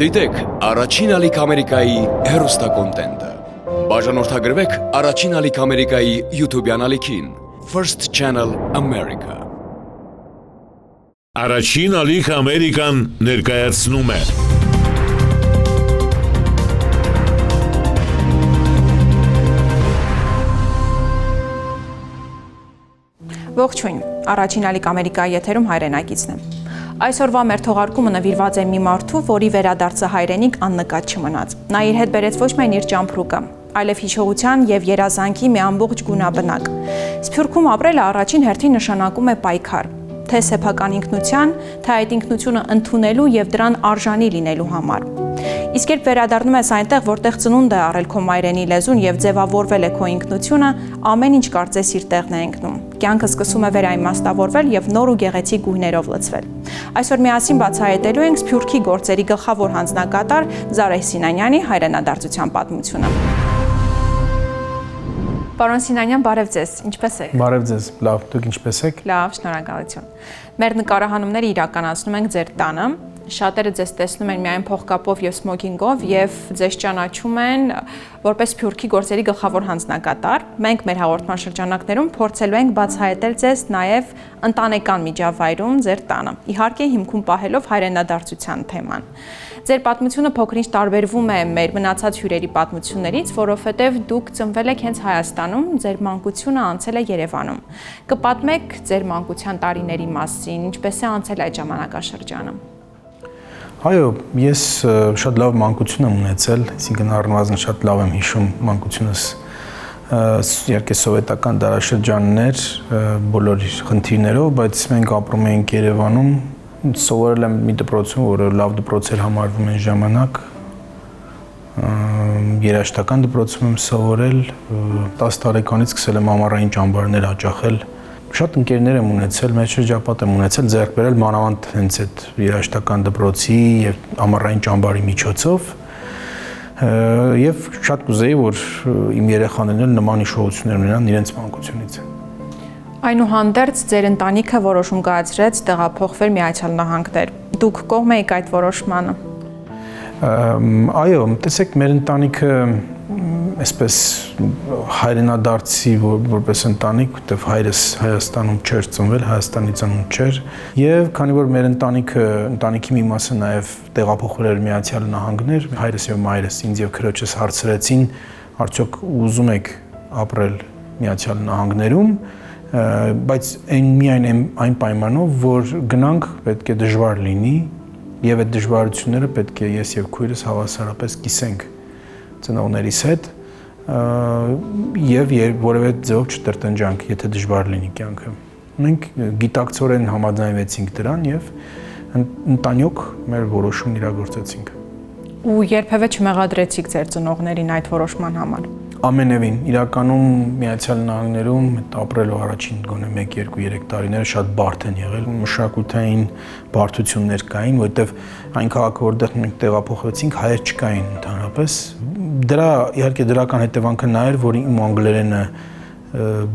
Դիտեք առաջին ալիք Ամերիկայի հեռուստակոնտենտը։ Բաժանորդագրվեք առաջին ալիք Ամերիկայի YouTube-յան ալիքին First Channel America։ Առաջին ալիք Ամերիկան ներկայացնում է Ողջույն, առաջին ալիք Ամերիկայի եթերում հայրենակիցն է։ Այսօրվա մեր թողարկումը նվիրված է մի մարդու, որի վերադարձը հայրենիք աննկատ չմնաց։ Նա իր հետ բերեց ոչ միայն իր ճամփրուկը, այլև հիշողության եւ երազանքի մի ամբողջ գունաբնակ։ Սփյուռքում ապրելը առաջին հերթին նշանակում է պայքար, թե սեփական ինքնության, թե այդ ինքնությունը ընդունելու եւ դրան արժանի լինելու համար։ Իսկ երբ վերադառնում ես այնտեղ, որտեղ ծնունդ է առել քո մայրենի լեզուն եւ ձևավորվել է քո ինքնությունը, ամեն ինչ կարծես իր տեղն է ընկնում։ Կյանքը սկսում է վերաիմաստավորվել եւ նոր ու գեղեցիկ գույներով լցվել։ Այսօր միասին բացահայտելու ենք Սփյուռքի գործերի գլխավոր հանձնակատար Զարեհ Սինանյանի հայրենադարձության պատմությունը։ Պարոն Սինանյան, բարև ձեզ, ինչպե՞ս եք։ Բարև ձեզ, լավ, դուք ինչպե՞ս եք։ Լավ, շնորհակալություն։ Մեր նկարահանումները իրականացնում ենք ձեր տանը։ Շատերը ձեզ տեսնում են միայն փողկապով եւ սմոքինգով եւ ձեզ ճանաչում են որպես Սփյուռքի գործերի գլխավոր հանձնակատար։ Մենք մեր հաղորդման շրջանակներում փորձելու ենք բացահայտել ձեզ նաեւ ընտանեկան միջավայրում ձեր տանը։ Իհարկե հիմքում պահելով հայրենադարձության թեման։ Ձեր պատմությունը փոքր-ինչ տարբերվում է մեր մնացած հյուրերի պատմություններից, որովհետև դուք ծնվել եք հենց Հայաստանում, ձեր մանկությունը անցել է Երևանում։ Կպատմեք ձեր մանկության տարիների մասին, ինչպես է անցել այդ ժամանակաշրջանը։ Այո, ես շատ լավ մանկություն եմ ունեցել, այսինքն առնվազն շատ լավ եմ հիշում մանկությունս, իհարկե սովետական դարաշրջաններ, բոլոր խնդիրներով, բայց մենք ապրում էինք Երևանում, սովորել եմ մի դպրոցում, որը լավ դպրոց էր համարվում այն ժամանակ, երաժշտական դպրոցում եմ սովորել, 10 տարեկանից սկսել եմ ամառային ճամբարներ հաճախել, շատ ընկերներ եմ ունեցել, մեր շրջապատ եմ ունեցել, ձեռք բերել մանավանդ հենց այդ երաժշտական դպրոցի եւ ամառային ճամբարի միջոցով եւ շատ կուզեի, որ իմ երեխաներն նման հիշողություններ ունենան իրենց մանկությունից։ Այնուհանդերձ ձեր ընտանիքը որոշում կայացրեց տեղափոխվել Միացյալ Նահանգներ։ Դուք կողմ եք այդ որոշմանը։ Այո, տեսեք, մեր ընտանիքը այսպես հայրենադարձի որպես ընտանիք, որտեղ հայրս Հայաստանում չէր ծնվել, Հայաստանի ծնունդ չէր, եւ քանի որ մեր ընտանիքի մի մասը նաեւ տեղափոխվել էր Միացյալ Նահանգներ, հայրս եւ մայրս ինձ եւ քրոջս հարցրեցին, արդյոք ուզում եք ապրել Միացյալ Նահանգներում, բայց միայն այն պայմանով, որ գնանք պետք է դժվար լինի եւ այդ դժվարությունները պետք է ես եւ քույրս հավասարապես կիսենք ծնողներիս հետ եւ որևէ ձեւով չտրտնջանք, եթե դժվար լինի կյանքը։ Մենք գիտակցորեն համաձայնվեցինք դրան եւ ընտանյոք մեր որոշումն իրագործեցինք։ Ու երբևէ չմեղադրեցիք ձեր ծնողներին այդ որոշման համար։ Ամենևին, իրականում Միացյալ Նահանգներում ապրելու առաջին գոնե 1-2-3 տարիները շատ բարդ են եղել, մշակութային բարդություններ կային, որովհետև այն քաղաքը, որտեղ մենք տեղափոխվեցինք, հայեր չկային ընդհանրապես։ Դրա իհարկե դրական հետևանքը նա էր, որ իմ անգլերենը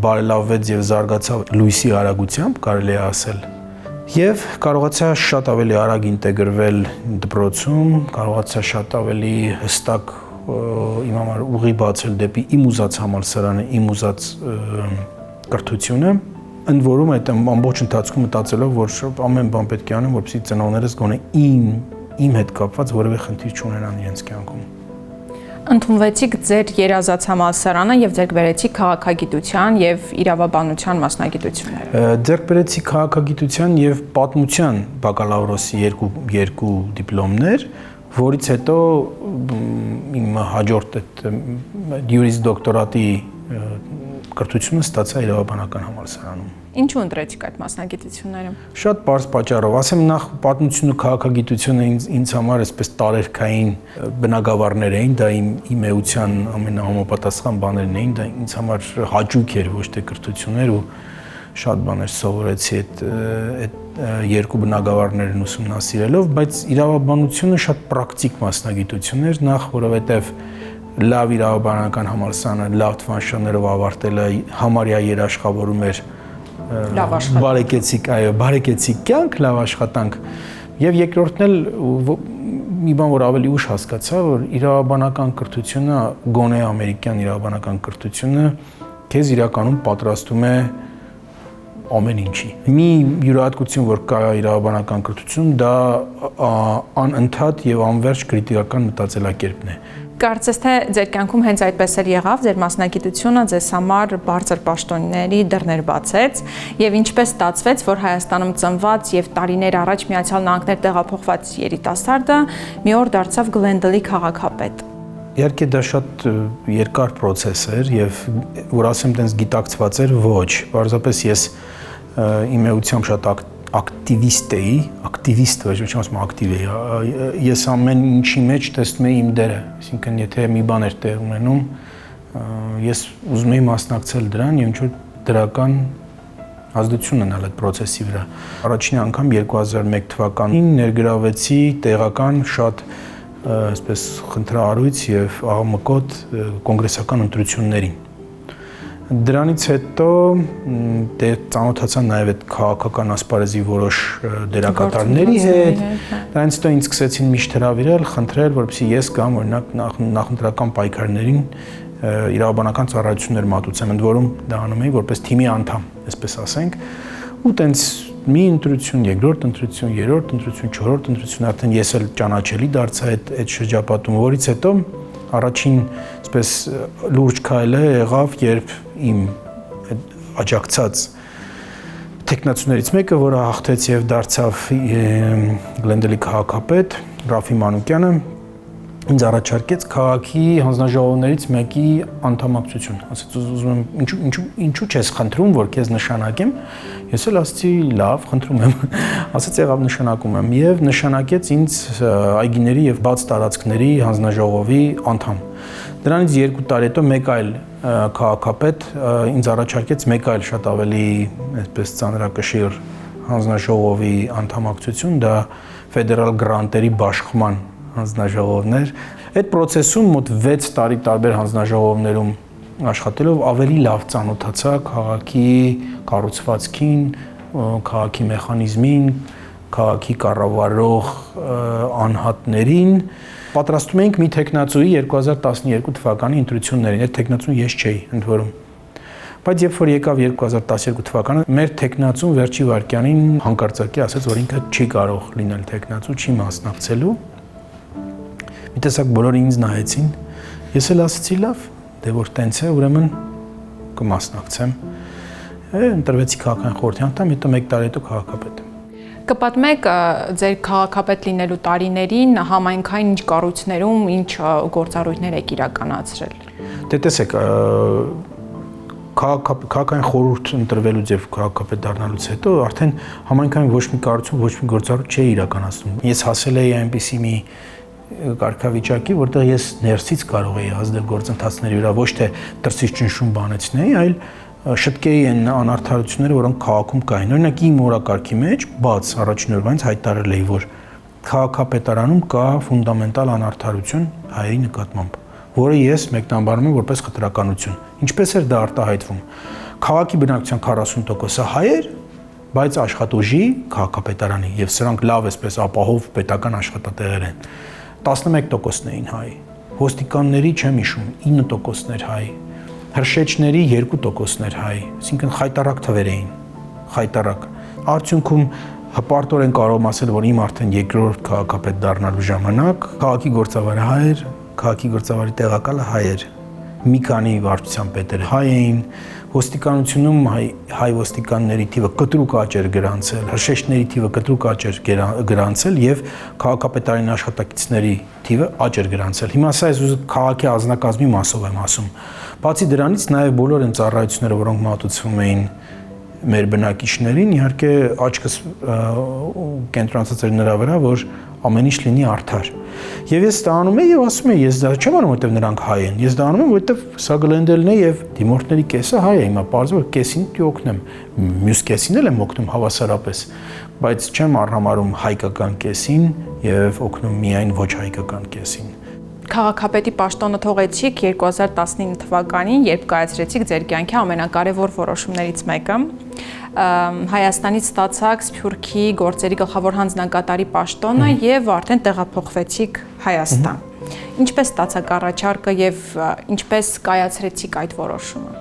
բարելավվեց եւ զարգացավ լույսի արագությամբ, կարելի է ասել։ Եվ կարողացա շատ ավելի արագ ինտեգրվել դպրոցում, կարողացա շատ ավելի հստակ իմ համար ուղի բացել դեպի իմ ուզած համալսարանը, իմ ուզած կրթությունը, ընդ որում այդ ամբողջ ընթացքում մտածելով, որ ամեն բան պետք է անեմ, որպեսզի ծնողներս գոնե իմ հետ կապված որևէ խնդիր չունենան իրենց կյանքում։ Ընդունվեցիք ձեր երազած համալսարանը եւ ձեռք բերեցիք քաղաքագիտության եւ իրավաբանության մասնագիտությունները։ Ձեռք բերեցի քաղաքագիտության եւ պատմության բակալավրոսի երկու դիպլոմներ, որից հետո իմ հաջորդ յուրիս դոկտորատի կրթությունը ստացա իրավաբանական համալսարանում։ Ինչու ընտրեցիք այդ մասնագիտությունները։ Շատ պարզ պատճառով, ասեմ նախ պատմությունը, քաղաքագիտությունը ինձ համար այսպես տարերքային բնագավառներ էին, դա իմ էության ամենահամապատասխան բաներն էին, դա ինձ համար հաճույք էր, ոչ թե կրթություններ ու շատ բաներ սովորեցի այդ երկու բնագավառներն ուսումնասիրելով, բայց իրավաբանությունը շատ պրակտիկ մասնագիտություն էր, նախ որովհետև լավ իրավաբանական համալսարանը լավ թվանշաններով ավարտելը համարյա երաշխավորում էր բարեկեցիկ կյանք, լավ աշխատանք եւ երկրորդն էլ մի բան որ ավելի ուշ հասկացա, որ իրավաբանական կրթությունը, գոնե ամերիկյան իրավաբանական կրթությունը քեզ իրականում պատրաստում է ամեն ինչի։ Մի յուրահատկություն, որ կա իրավաբանական կրթություն, դա անընդհատ եւ անվերջ քրիտիկական մտածելակերպն է։ Կարծես թե ձեր կյանքում հենց այդպես էլ եղավ, ձեր մասնագիտությունը ձեզ համար բարձր պաշտոնների դռներ բացեց, եւ ինչպես ստացվեց, որ Հայաստանում ծնված եւ տարիներ առաջ Միացյալ Նահանգներ տեղափոխված երիտասարդը մի օր դարձավ Գլենդլի քաղաքապետ։ Իհարկե դա շատ երկար process էր եւ որ ասեմ տենց գիտակցված էր, ոչ, պարզապես ես իմ էությամբ շատ ակտիվիստ էի, ակտիվիստ, ոչ չեմ ասում ակտիվ էի, ես ամեն ինչի մեջ տեսնում էի իմ դերը, այսինքն եթե մի բան էր տեղ ունենում, ես ուզում էի մասնակցել դրան եւ ինչ-որ դրական ազդեցություն ունենալ այդ process-ի վրա։ Առաջին անգամ 2001 թվականին ներգրավեցի տեղական շատ այսպես խնդրահարույց եւ աղմկոտ կոնգրեսական ընտրություններին։ Դրանից հետո ծանոթացա նաև այդ քաղաքական ասպարեզի որոշ դերակատարների հետ։ Դրանից հետո ինձ սկսեցին միշտ հրավիրել, խնդրել, որպեսզի ես գամ օրինակ նախընտրական պայքարներին իրավաբանական ծառայություններ մատուցեմ, ընդ որում դա անում էի որպես թիմի անդամ, այսպես ասենք, ու տենց մի ընտրություն, երկրորդ ընտրություն, երրորդ ընտրություն, չորրորդ ընտրություն, արդեն ես էլ ճանաչելի դարձա այդ շրջապատում, որից հետո առաջին այսպես լուրջ քայլը եղավ, երբ իմ աջակցած տեխնացուներից մեկը, որը հաղթեց եւ դարձավ Գլենդլի քաղաքապետ Ռաֆի Մանուկյանը, ինձ առաջարկեց քաղաքի հանձնաժողովներից մեկի անդամակցություն։ Ասաց ուզում եմ ինչու չես խնդրում, որ քեզ նշանակեմ։ Ես էլ ասացի լավ, խնդրում եմ։ Ասաց եղավ նշանակում եմ եւ նշանակեց ինձ այգիների եւ բաց տարածքների հանձնաժողովի անդամ։ Դրանից 2 տարի հետո մեկ այլ քաղաքապետ ինձ առաջարկեց մեկ այլ շատ ավելի այսպես ծանրակշիռ հանձնաժողովի անդամակցություն, դա ֆեդերալ գրանտերի բաշխման հանձնաժողովներ։ Այդ process-ում մոտ 6 տարի տարբեր հանձնաժողովներում աշխատելով ավելի լավ ծանոթացա քաղաքի կառուցվածքին, քաղաքի մեխանիզմին, քաղաքի կառավարող անհատներին։ Պատրաստում էինք մի տեխնացուի 2012 թվականի ընտրություններին։ Այդ տեխնացուն ես չէի, ընդ որում։ Բայց երբ որ եկավ 2012 թվականը, մեր տեխնացուն վերջի վայրկյանին հանկարծակի ասաց, որ ինքը չի կարող լինել տեխնացու, չի մասնակցելու։ Մի տեսակ բոլորը ինձ նայեցին, ես էլ ասացի լավ, դե որ տենց է, ուրեմն կմասնակցեմ։ Ընտրվեցի քաղաքային խորհրդի անդամ, հետո 1 տարի հետո քաղաքապետ։ Կպատմեք ձեր քաղաքապետ լինելու տարիներին համայնքային ինչ կառույցներում ինչ գործառույթներ եք իրականացրել։ Դե տեսեք, քաղաքային խորհուրդ ընտրվելուց եւ քաղաքապետ դառնալուց հետո արդեն համայնքային ոչ մի կառույցում ոչ մի գործառույթ չէի իրականացնում։ Ես հասել էի այնպիսի մի կարգավիճակի, որտեղ ես ներսից կարող էի ազդել գործընթացների վրա, ոչ թե դրսից ճնշում բանեցնեի, այլ շտկեի այն անարդարությունները, որոնք քաղաքում կային։ Օրինակ իմ օրակարգի մեջ բաց առաջին օրվանից հայտարարել էի, որ քաղաքապետարանում կա ֆունդամենտալ անարդարություն հայերի նկատմամբ, որը ես մեկնաբանում եմ որպես խտրականություն։ Ինչպես էր դա արտահայտվում։ Քաղաքի բնակչության 40%-ը հայեր, բայց աշխատուժի քաղաքապետարանի եւ սրանք լավ էսպես ապահով պետական աշխատատեղեր են։ 11%-ն էին հայ։ Ոստիկանների չեմ հիշում, 9%-ն էր հայ։ Հրշեջների 2%-ն էր հայ, այսինքն խայտարակ թվեր էին, խայտարակ։ Արդյունքում հպարտորեն կարող եմ ասել, որ իմ արդեն երկրորդ քաղաքապետ դառնալու ժամանակ քաղաքի գործավարը հայ էր, քաղաքի գործավարի տեղակալը հայ էր։ Մի քանի վարչության պետեր հայ էին, ոստիկանությունում հայ ոստիկանների թիվը կտրուկ աճ էր գրանցել, հրշեջների թիվը կտրուկ աճ էր գրանցել եւ քաղաքապետարանի աշխատակիցների թիվը աճ էր գրանցել։ Հիմա սա ես քաղաքի անձնակազմի մասով եմ ասում։ Բացի դրանից նաեւ բոլոր այն ծառայությունները, որոնք մատուցվում էին մեր բնակիչներին, իհարկե աչքս կենտրոնացած էր նրա վրա, որ ամեն ինչ լինի արդար։ Եվ ես դա անում եմ եւ ասում եմ, ես դա չեմ անում, որովհետեւ նրանք հայ են։ Ես դա անում եմ, որովհետեւ սա Գլենդելն է եւ դիմորդների կեսը հայ է, հիմա պարզվում է կեսին դու օգնեմ։ Մյուս կեսին էլ եմ օգնում հավասարապես, բայց չեմ առհամարում հայկական կեսին եւ օգնում միայն ոչ հայկական կեսին։ Քաղաքապետի պաշտոնը թողեցիք 2019 թվականին, երբ կայացրեցիք ձեր կյանքի ամենակարևոր որոշումներից մեկը։ Հայաստանից ստացաք Սփյուռքի գործերի գլխավոր հանձնակատարի պաշտոնը եւ արդեն տեղափոխվեցիք Հայաստան։ Ինչպես ստացաք առաջարկը եւ ինչպես կայացրեցիք այդ որոշումը։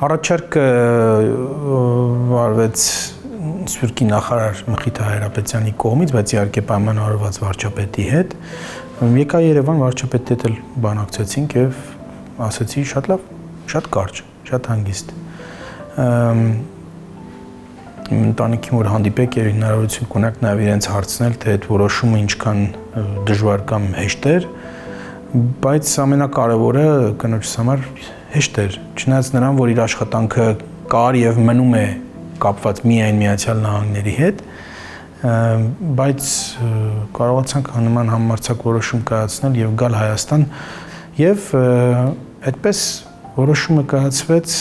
Առաջարկը արվեց Սփյուռքի նախարար Մխիթ Հայրապետյանի կողմից, բայց իհարկե պայմանավորված վարչապետի հետ։ Եկա Երևան, վարչապետի հետ էլ բանակցեցինք եւ ասացի շատ լավ, շատ կարճ, շատ հանգիստ։ Ընտանիքին որ հանդիպեք եւ հնարավորություն կունեք նաեւ իրենց հարցնել, թե այդ որոշումը ինչքան դժվար կամ հեշտ էր, բայց ամենակարևորը կնոջս համար հեշտ էր, չնայած նրան, որ իր աշխատանքը կար եւ մնում է կապված միայն Միացյալ Նահանգների հետ, բայց կարողացանք նման համարձակ որոշում կայացնել եւ գալ Հայաստան եւ այդպես որոշումը կայացվեց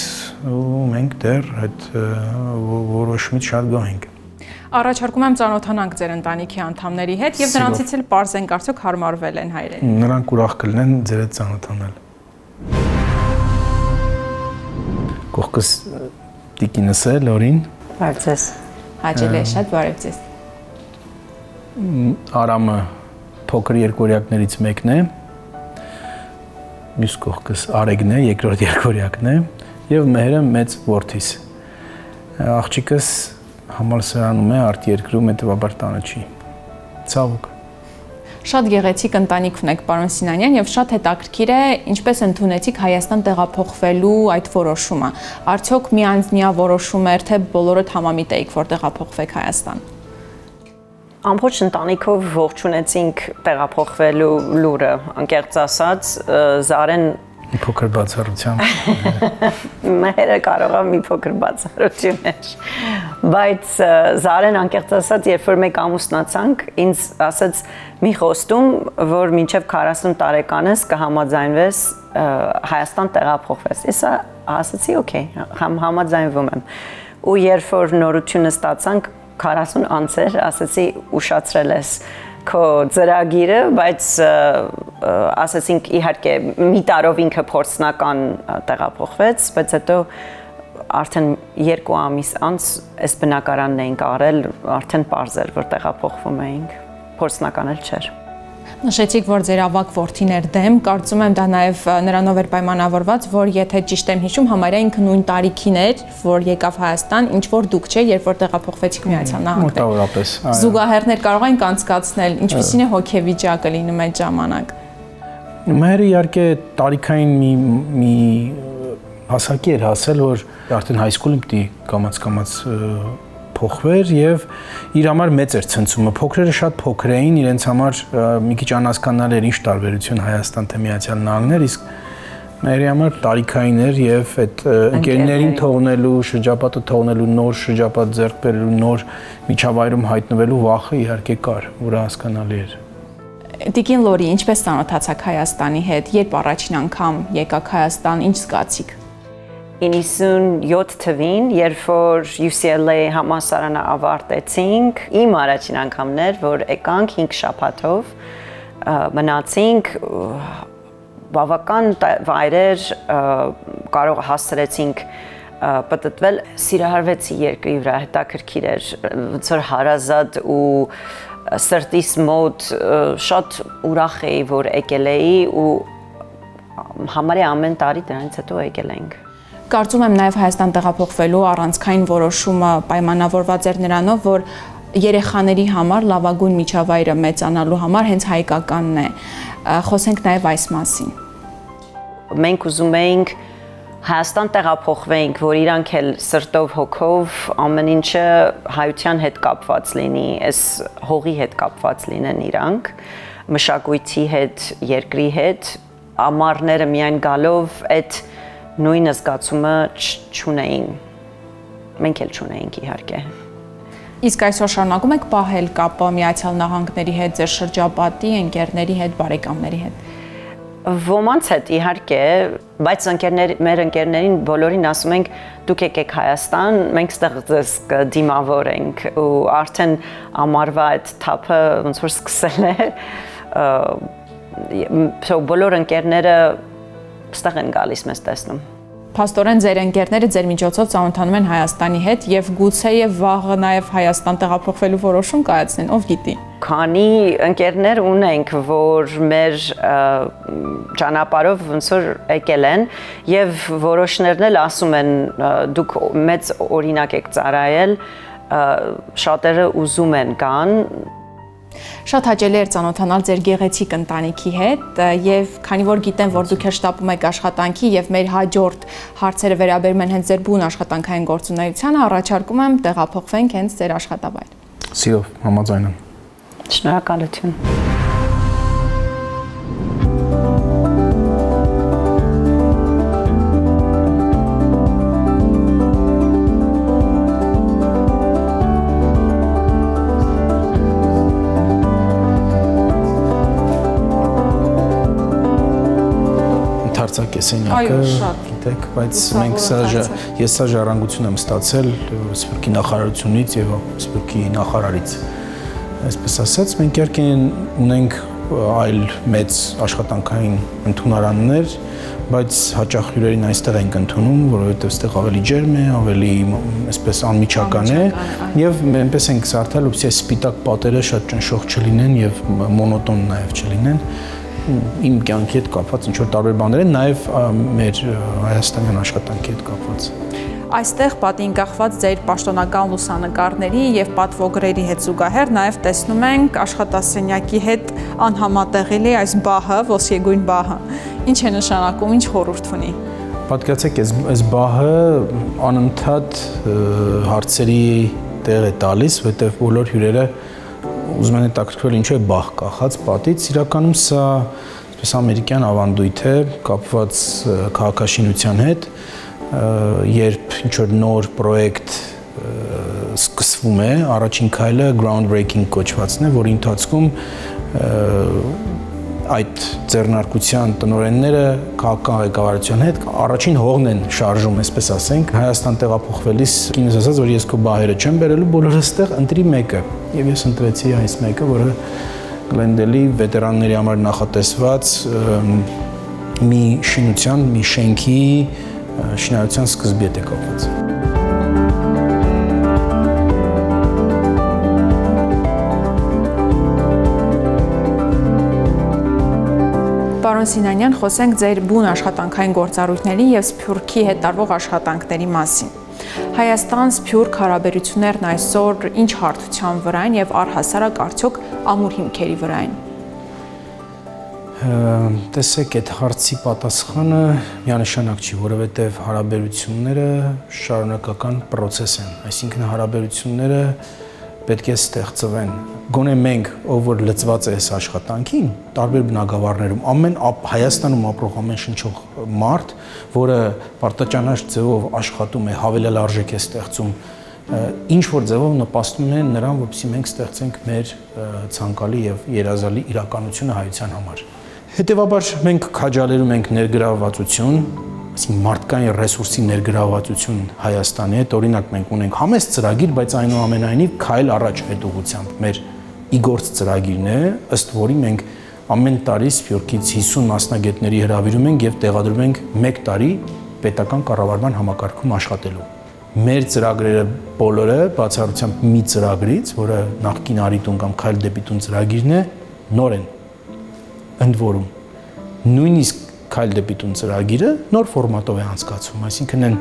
ու մենք դեռ այդ որոշումից շատ գոհ ենք։ Առաջարկում եմ ծանոթանանք ձեր ընտանիքի անդամների հետ եւ նրանցից էլ պարզենք արդյոք հարմարվել են հայրենի։ Նրանք ուրախ կլինեն ձեր հետ ծանոթանալ։ Կողքս տիկինս է Լորին։ Բարև ձեզ։ Հաճելի է շատ, բարև ձեզ։ Արամը փոքր երկորյակներից մեկն է։ Մյուս կողքս Արեգն է, երկրորդ երկորյակն է, եւ Մեհերը մեծ որդիս։ Աղջիկս համալսարանում է, արտերկրում, հետեւաբար տանը չի։ Ցավոք։ Շատ գեղեցիկ ընտանիք ունեք, պարոն Սինանյան, եւ շատ հետաքրքիր է, ինչպես ընդունեցիք Հայաստան տեղափոխվելու այդ որոշումը։ Արդյոք միանձնյա որոշում էր, թե բոլորդ համամիտ էիք, որ տեղափոխվեք Հայաստան։ Ամբողջ ընտանիքով ողջունեցինք տեղափոխվելու լուրը, անկեղծ ասած, Զարեն փոքր բացառությամբ Մեհերը կարող է մի փոքր բացառություն էր, բայց Զարեն անկեղծ ասած, երբ որ մեկ ամուսնացանք, ինձ ասաց մի խոստում, որ մինչև 40 տարեկանս կհամաձայնվես Հայաստան տեղափոխվես։ Ես ասացի, օքեյ, համաձայնվում եմ։ Ու երբ որ նորությունը ստացանք 40 անցեր, ասացի ուշացրել ես քո ծրագիրը, բայց ասացինք իհարկե մի տարով ինքը փորձնական տեղափոխվեց, բայց հետո արդեն 2 ամիս անց այս բնակարանն էինք արել, արդեն պարզ էր, որ տեղափոխվում էինք, փորձնական էլ չէր։ Նշեցիք, որ ձեր ավագ որդին էր դեմ, կարծում եմ դա նաև նրանով էր պայմանավորված, որ եթե ճիշտ եմ հիշում, համարյա ինքը նույն տարիքին էր, որ եկավ Հայաստան, ինչ որ դուք չէ, երբ որ տեղափոխվեցիք Միացյալ Նահանգներ։ մոտավորապես։ Զուգահեռներ կարող ենք անցկացնել, ինչպիսին է հոգեվիճակը լինում այդ ժամանակ։ Մեհերը իհարկե տարիքային մի հասակի էր հասել, որ արդեն հայսկուլին պիտի կամաց փոխվեր եւ իր համար մեծ էր ցնցումը։ Փոքրերը շատ փոքր էին, իրենց համար մի քիչ անհասկանալի էր ինչ տարբերություն Հայաստան թե Միացյալ Նահանգներ, իսկ մեր համար տարիքային էր եւ այդ ընկերներին թողնելու, շրջապատը թողնելու, նոր շրջապատ ձեռք բերելու, նոր միջավայրում հայտնվելու վախը իհարկե կար, որը հասկանալի էր։ Տիկին Լորի, ինչպես ծանոթացաք Հայաստանի հետ, երբ առաջին անգամ եկաք Հայաստան, ինչ զգացիք։ 97 թվին, երբ որ UCLA համալսարանը ավարտեցինք, իմ առաջին անգամն էր, որ եկանք 5 շաբաթով, մնացինք բավական վայրեր, կարող հասցրեցինք պատտվել, սիրահարվեցի երկրի վրա, հետաքրքիր էր, ոնց որ հարազատ ու սրտիս մոտ շատ ուրախ էի, որ եկել էի ու համարյա ամեն տարի դրանից հետո եկել ենք։ Կարծում եմ նաև Հայաստան տեղափոխվելու առանցքային որոշումը պայմանավորված էր նրանով, որ երեխաների համար լավագույն միջավայրը մեծանալու համար հենց հայկականն է։ Խոսենք նաև այս մասին։ Մենք ուզում էինք Հայաստան տեղափոխվենք, որ իրանք էլ սրտով, հոգով ամեն ինչը հայության հետ կապված լինի, այս հողի հետ կապված լինեն իրանք, մշակույթի հետ, երկրի հետ, ամառները միայն գալով այդ նույն զգացումը չունեին, մենք էլ չունեինք իհարկե։ Իսկ այսօր շարունակում եք պահել կապը Միացյալ Նահանգների հետ, ձեր շրջապատի, ընկերների հետ, բարեկամների հետ։ Ոմանց հետ իհարկե, բայց մեր ընկերներին բոլորին ասում ենք դուք եկեք Հայաստան, մենք ստեղ ձեզ կդիմավորենք ու արդեն ամառվա այդ թափը ոնց որ սկսել է, բոլոր ընկերները ստեղ են գալիս մեզ տեսնում։ Փաստորեն ձեր ընկերները ձեր միջոցով ծանոթանում են Հայաստանի հետ եւ գուցեև վաղը նաեւ Հայաստան տեղափոխվելու որոշում կայացնեն, ով գիտի։ Քանի ընկերներ ունենք, որ մեր ճանապարհով ոնց որ եկել են եւ որոշներն էլ ասում են դուք մեծ օրինակ եք ծառայել, շատերը ուզում են կան։ Շատ հաճելի էր ծանոթանալ ձեր գեղեցիկ ընտանիքի հետ եւ քանի որ գիտեմ, որ դուք հաշտապում եք աշխատանքի եւ մեր հաջորդ հարցերը վերաբերում են հենց ձեր բուն աշխատանքային գործունեությանը, առաջարկում եմ տեղափոխվենք հենց ձեր աշխատավայր։ Սիրով, համաձայն եմ։ Շնորհակալություն։ Կեսենյակը, գիտեք, բայց ես սա ժառանգություն եմ ստացել Սփյուռքի նախարարությունից եւ Սփյուռքի նախարարից։ Այսպես ասած, մենք իհարկե ունենք այլ մեծ աշխատանքային ընդունարաններ, բայց հաճախ հյուրերին այստեղ ենք ընդունում, որովհետեւ այստեղ ավելի ջերմ է, ավելի այսպես անմիջական է եւ այնպես ենք զարթել, որպեսզի սպիտակ պատերը շատ ճնշող չլինեն եւ մոնոտոն նաեւ չլինեն։ Իմ կյանքի հետ կապված ինչ որ տարբեր բաներ են, նաև մեր հայաստանյան աշխատանքի հետ կապված։ Այստեղ պատին կախված ձեր պաշտոնական լուսանկարների եւ պատվոգրերի հետ զուգահեռ նաև տեսնում ենք աշխատասենյակի հետ անհամատեղելի այս բահը, ոսկեգույն բահը։ Ինչ է նշանակում, ինչ խորհուրդ ունի։ Պատկերացեք, այս բահը անընդհատ հարցերի տեղ է տալիս, որտեղ բոլոր հյուրերը ուզում են հետաքրքրվել ինչու է բահ կախած պատից, իրականում սա այսպես ամերիկյան ավանդույթ է կապված քաղաքաշինության հետ, երբ ինչ-որ նոր պրոյեկտ սկսվում է, առաջին քայլը groundbreaking կոչվածն է, որի ընթացքում այդ ձեռնարկության տնօրենները քաղաքական ղեկավարության հետ առաջին հողն են շարժում, այսպես ասենք, Հայաստան տեղափոխվելիս ինձ ասաց, որ ես քո բահերը չեմ բերելու, բոլորս այստեղ ընտրի մեկը, եւ ես ընտրեցի այս մեկը, որը Գլենդելի վետերանների համար նախատեսված մի շինության, մի շենքի շինարարության սկզբի հետ է կապված։ Պարոն Սինանյան, խոսենք ձեր բուն աշխատանքային գործառույթների եւ Սփյուռքի հետ տարվող աշխատանքների մասին։ Հայաստան-Սփյուռք հարաբերություններն այսօր ինչ հարթության վրա են եւ առհասարակ արդյոք ամուր հիմքերի վրա են։ Տեսեք, այդ հարցի պատասխանը միանշանակ չի, որովհետեւ հարաբերությունները շարունակական process են, այսինքն հարաբերությունները պետք է ստեղծվեն։ Գոնե մենք, ով որ լծված է այս աշխատանքին, տարբեր բնակավարներում, Հայաստանում ապրող ամեն շնչող մարդ, որը պարտաճանաչ ձևով աշխատում է, հավելյալ արժեք է ստեղծում, ինչ որ ձևով նպաստում է նրան, որպեսզի մենք ստեղծենք մեր ցանկալի եւ երազալի իրականությունը հայության համար։ Հետևաբար մենք քաջալերում ենք ներգրավվածություն, այսինքն մարդկային ռեսուրսի ներգրավվածություն Հայաստանի հետ, օրինակ մենք ունենք համեստ ծրագիր, բայց այնուամենայնիվ քայլ առաջ այդ ուղղությամբ մեր իգործ ծրագիրն է, ըստ որի մենք ամեն տարի Սփյուռքից 50 մասնագետների հրավիրում ենք եւ տեղադրում ենք 1 տարի պետական կառավարման համակարգում աշխատելու։ Մեր ծրագրերը բոլորը բացառությամբ մի ծրագրից, որը նախկին Արիտուն կամ Քայլ դեպի տուն ծրագիրն է, նոր են։ Ընդ որում նույնիսկ Քայլ դեպի տուն ծրագիրը նոր ֆորմատով է անցկացվում, այսինքն այն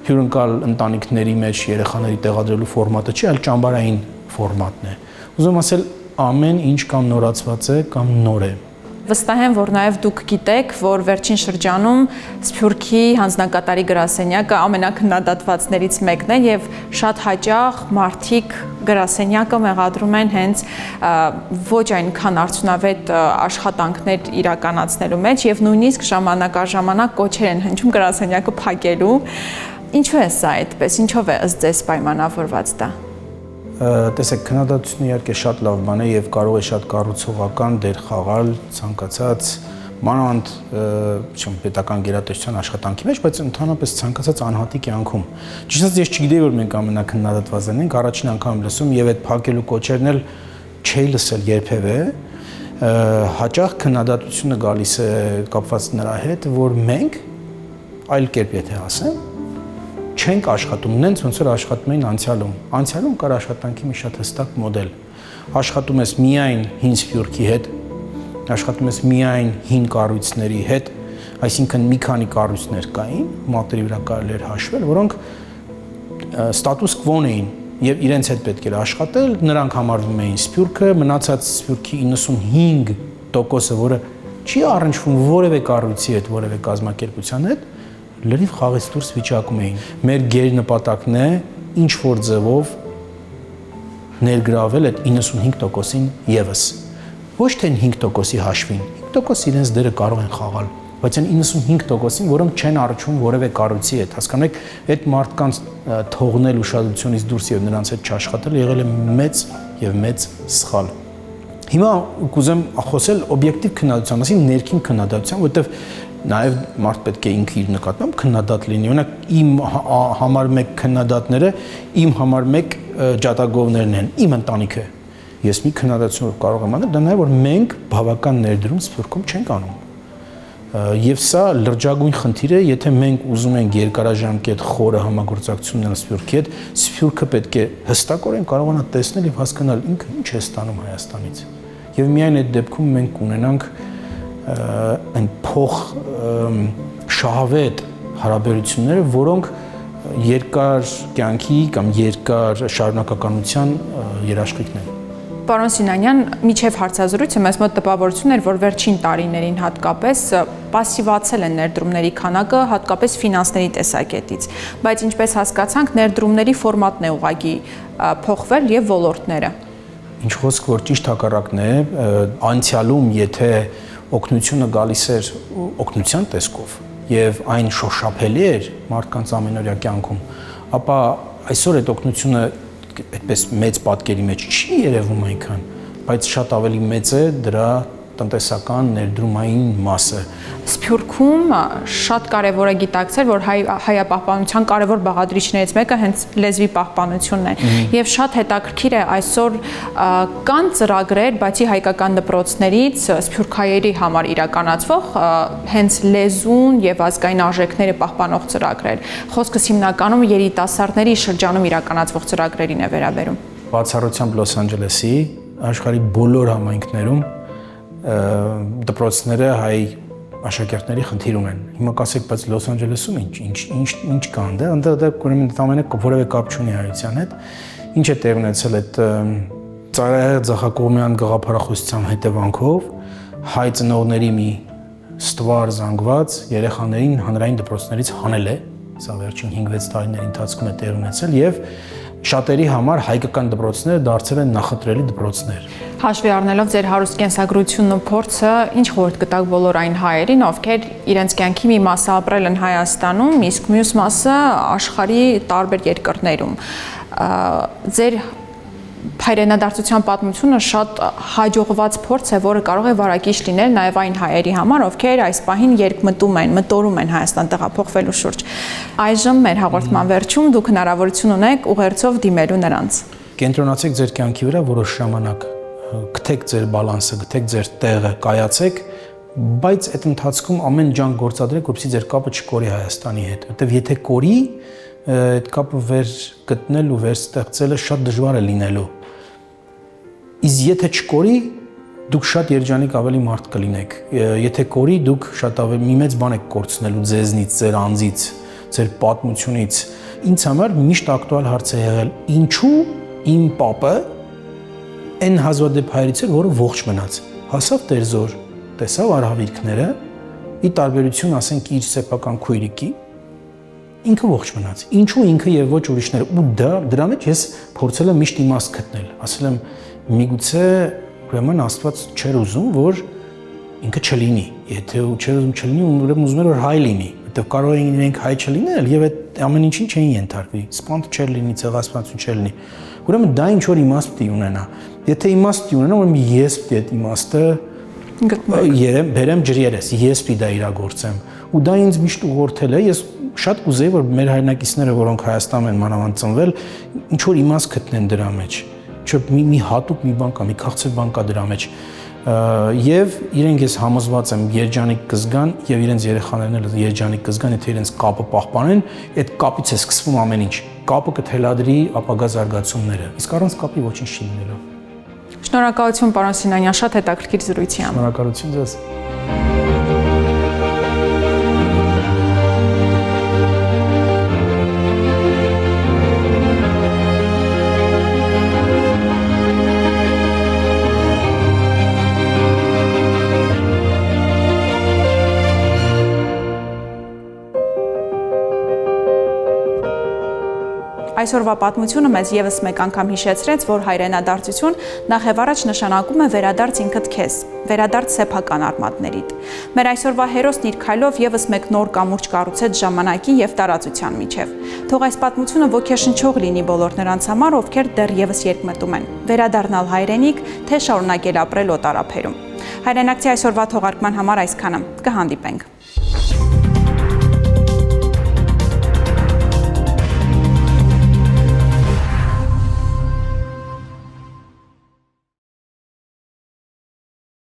հյուրընկալ ընտանիքների մեջ երեխաների տեղադրելու ֆորմատը չի, այլ ճամբարային ֆորմատն է։ Ուզում ասել, ամեն ինչ կամ նորացված է, կամ նոր է։ Վստահ եմ, որ նաև դուք գիտեք, որ վերջին շրջանում Սփյուռքի հանձնակատարի գրասենյակը ամենակննադատվածներից մեկն է եւ շատ հաճախ մարդիկ գրասենյակը մեղադրում են հենց ոչ այնքան արդյունավետ աշխատանքներ իրականացնելու մեջ եւ նույնիսկ ժամանակ առ ժամանակ կոչեր են հնչում գրասենյակը փակելու։ Ինչու է սա այդպես, ինչով է ըստ ձեզ պայմանավորված դա։ Տեսեք, քննադատությունը իհարկե շատ լավ բան է եւ կարող է շատ կառուցողական դեր խաղալ ցանկացած մանավանդ պետական գերատեսչության աշխատանքի մեջ, բայց ընդհանրապես ցանկացած անհատի կյանքում։ Ճիշտ ասած, ես չգիտեի, որ մենք ամենակննադատվածն ենք, առաջին անգամ լսում եւ այդ փակելու կոչերն էլ չէի լսել երբևէ։ Հաճախ քննադատությունը գալիս է կապված նրա հետ, որ մենք այլ կերպ եթե ասեմ, չենք աշխատում, նենց ոնց որ աշխատում էին անցյալում։ Անցյալում կար աշխատանքի մի շատ հստակ մոդել։ Աշխատում ես միայն հին սփյուռքի հետ, աշխատում ես միայն հին կառույցների հետ, այսինքն մի քանի կառույցներ կային, մատերի վրա կարելի էր հաշվել, որոնք ստատուս կվոն էին եւ իրենց հետ պետք էր աշխատել, նրանք համարվում էին սփյուռքը, մնացած սփյուռքի 95%-ը, որը չի առնչվում որևէ կառույցի հետ, որևէ կազմակերպության հետ, լրիվ խաղից դուրս վիճակում էին։ Մեր գերնպատակն է ինչ որ ձևով ներգրավել այդ 95%-ին եւս։ Ոչ թե 5%-ի հաշվին, 5% իրենց դերը կարող են խաղալ, բայց այն 95%-ին, որոնք չեն առնչվում որևէ կառույցի հետ, հասկանու եք, այդ մարդկանց թողնել ուշադրությունից դուրս եւ նրանց հետ չաշխատել եղել է մեծ եւ մեծ սխալ։ Հիմա կուզեմ խոսել օբյեկտիվ քննադատության մասին, ներքին քննադատության, որտեղ նաև մարդ պետք է ինքը իր նկատմամբ քննադատ լինի։ Օրինակ իմ համար մեկ քննադատները իմ համար մեկ ջատագովներն են, իմ ընտանիքը։ Ես մի քննադատություն կարող եմ անել, դա նաև որ մենք բավական ներդրում Սփյուռքում չենք անում։ Եվ սա լրջագույն խնդիր է, եթե մենք ուզում ենք երկարաժամկետ խորը համագործակցություն ունենալ Սփյուռքի հետ, Սփյուռքը պետք է հստակորեն կարողանա տեսնել եւ հասկանալ ինքը ինչ է ստանում Հայաստանից։ Եվ միայն այդ դեպքում մենք կունենանք այն փոխ շահավետ հարաբերությունները, որոնք երկար կյանքի կամ երկար շարունակականության երաշխիքն են։ Պարոն Սինանյան, միջև հարցազրույցը մեզ մոտ տպավորություն էր, որ վերջին տարիներին հատկապես պասիվացել են ներդրումների քանակը, հատկապես ֆինանսների տեսակետից, բայց ինչպես հասկացանք, ներդրումների ֆորմատն է ուղղակի փոխվել եւ ոլորտները։ Ինչ խոսք, որ ճիշտ հակառակն է, անցյալում եթե օգնությունը գալիս էր օգնության տեսքով եւ այն շոշափելի էր մարդկանց ամենօրյա կյանքում, ապա այսօր այդ օգնությունը այդպես մեծ պատկերի մեջ չի երևում այնքան, բայց շատ ավելի մեծ է դրա տնտեսական ներդրումային մասը։ Սփյուռքում շատ կարևոր է գիտակցել, որ հայապահպանության կարևոր բաղադրիչներից մեկը հենց լեզվի պահպանությունն է։ Եվ շատ հետաքրքիր է այսօր կան ծրագրեր, բացի հայկական դպրոցներից սփյուռքահայերի համար իրականացվող հենց լեզուն եւ ազգային արժեքները պահպանող ծրագրեր։ Խոսքս հիմնականում երիտասարդների շրջանում իրականացվող ծրագրերին է վերաբերում։ Բացառությամբ Լոս Անջելեսի, աշխարհի բոլոր համայնքներում դպրոցները հայ աշակերտների խնդիր ունեն։ Հիմա կասեք, բայց Լոս Անջելեսում ինչ կան դա, այնտեղ ուրեմն ամենը որևէ կապ չունի հայության հետ։ Ինչ է տեղ ունեցել այդ ծառայահեղ Ձախակողմյան գաղափարախոսության հետևանքով հայ ծնողների մի ստվար զանգված երեխաներին հանրային դպրոցներից հանել է, սա վերջին 5-6 տարիների ընթացքում է տեղ ունեցել եւ շատերի համար հայկական դպրոցները դարձել են նախընտրելի դպրոցներ։ Հաշվի առնելով ձեր հարուստ կենսագրությունն ու փորձը, ինչ խորհուրդ կտաք բոլոր այն հայերին, ովքեր իրենց կյանքի մի մասը ապրել են Հայաստանում, իսկ մյուս մասը աշխարհի տարբեր երկրներում։ Ձեր հայրենադարձության պատմությունը շատ հաջողված փորձ է, որը կարող է վարակիչ լինել նաև այն հայերի համար, ովքեր այս պահին երկմտում են, մտորում են Հայաստան տեղափոխվելու շուրջ։ Այժմ մեր հաղորդման վերջում դուք հնարավորություն ունեք ուղերձով դիմելու նրանց։ Կենտրոնացեք ձեր կյանքի վրա որոշ ժամանակ, գտեք ձեր բալանսը, գտեք ձեր տեղը, կայացեք, բայց այդ ընթացքում ամեն ջանք գործադրեք, որպեսզի ձեր կապը չկորի Հայաստանի հետ, որտեղ եթե կորի, այդ կապը վեր գտնել ու վեր ստեղծելը շատ դժվար է լինելու։ Իսկ եթե չկորի, դուք շատ երջանիկ ավելի մարդ կլինեք։ Եթե կորի, դուք շատ ավելի մի մեծ բան եք կորցնելու ձեզնից, ձեր անձից, ձեր պատմությունից։ Ինձ համար միշտ ակտուալ հարց է եղել. ինչու իմ պապը այն հազվադեպ հայրից էր, որը ողջ մնաց։ Հասավ Տերզոր, տեսավ արհավիրքները, ի տարբերություն ասենք իր սեփական քույրիկի, ինքը ողջ մնաց։ Ինչու ինքը եւ ոչ ուրիշները։ Ու դրա մեջ ես փորձել եմ միշտ իմաստ գտնել։ Ասել եմ միգուցե ուրեմն Աստված չէր ուզում, որ ինքը չլինի։ Եթե ու չէր ուզում չլինի, ուրեմն ուզում էր որ հայ լինի, որտեղ կարող էին իրենք հայ չլինել եւ այդ ամեն ինչին չէին ենթարկվի։ Սպանդ չէր լինի, ցեղասպանություն չէր լինի։ Ուրեմն դա ինչ որ իմաստ պիտի ունենա։ Եթե իմաստ պիտի ունենա, ուրեմն ես պիտի այդ իմաստը բերեմ ջրի երես, ես պիտի դա իրագործեմ։ Ու դա ինձ միշտ ուղղորդել է, ես շատ կուզեի, որ մեր հայրենակիցները, որոնք Հայաստանում են մանավանդ ծնվել, ինչ որ իմաստ գտնեն դրա մեջ։ Չէ՞ մի հատուկ մի բան կա, մի քաղցր բան կա դրա մեջ։ եւ իրենք ես համոզված եմ երջանիկ կզգան եւ իրենց երեխաներն էլ երջանիկ կզգան, եթե իրենց կապը պահպանեն, այդ կապից է սկսվում ամեն ինչ։ Կապը կթելադրի ապագա զարգացումները։ Իսկ առանց կապի ոչինչ չի լինելու։ Շնորհակալություն պարոն Սինանյան, շատ հետաքրքիր զրույցի համար։ Շնորհակալություն ձեզ։ Այսօրվա պատմությունը մեզ եւս մեկ անգամ հիշեցրեց, որ հայրենադարձություն նախևառաջ նշանակում է վերադարձ ինքդ քեզ, վերադարձ սեփական արմատներիդ։ Մեր այսօրվա հերոսն իր քայլով եւս մեկ նոր կամուրջ կառուցեց ժամանակի եւ տարածության միջև։ Թող այս պատմությունը ոգեշնչող լինի բոլոր նրանց համար, ովքեր դեռևս երկմտում են՝ վերադառնալ հայրենիք, թե շարունակել ապրել օտարափերում։ Հայրենակցի այսօրվա թողարկման համար այսքանը։ Կհանդիպենք։